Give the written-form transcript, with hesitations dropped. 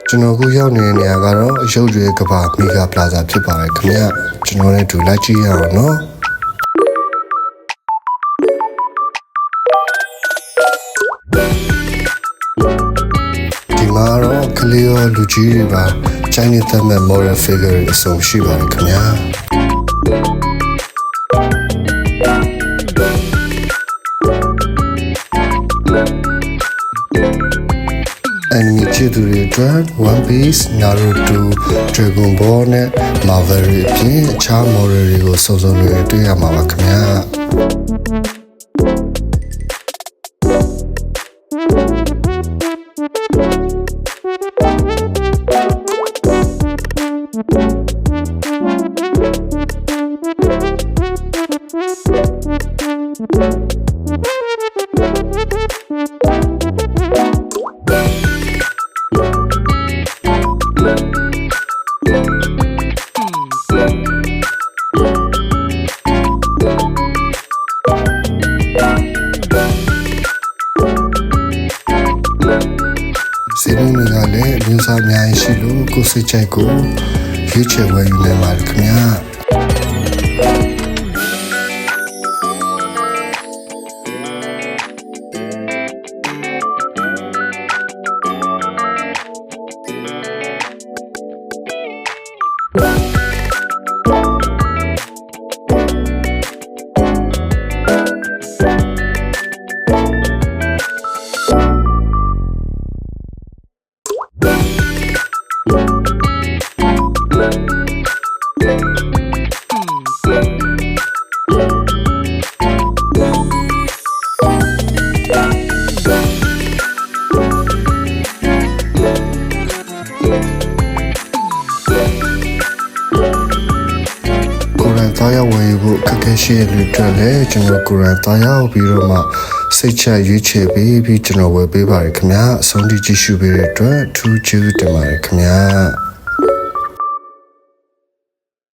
ကျွန်တော်ခုရောက်နေတဲ့နေရာကတော့အရုပ်ရွယ်ကဘာမီဂါပလာဇာဖြစ်ပါတယ်ခင်ဗျကျွန်တော်လည်းတူလိုက်ကြည့်ရအောင်နော်ဒီမှာတော့ကလေးရောလူကြီးတွေပါ Chinese Thermal Model Figure အစုံရှိပါတယ်ခင်ဗျာanime ချစ်သူတွေအတွက် One Piece, Naruto, Dragon Ball နဲ့ Marvel တွေအပြင်အခြား model တွေကိုစုံစုံတွေ့ရမှာပါခင်ဗျာစီးပွားရေးကလည်းမျိုးစားအများကြီးရှိလို့ကိုယ်စိတ်ကြိုက်ကိုရွေးချယ်ဝယ်ယူနိုင်ပါတယ်ခင်ဗျာသားရောက်ဝယ်ဖို့ခက်ခဲရှိတဲ့လူတွေလည်းကျွန်တော်ကိုယ်တိုင်သားရောက်ပြီးတော့မှစိတ်ချရွေးချယ်ပြီးကျွန်တော်ဝယ်ပေးပါတယ်ခင်ဗျာအဆုံးထိကြည့်ရှုပေးတဲ့အတွက်အထူးကျေးဇူးတင်ပါတယ်ခင်ဗျာ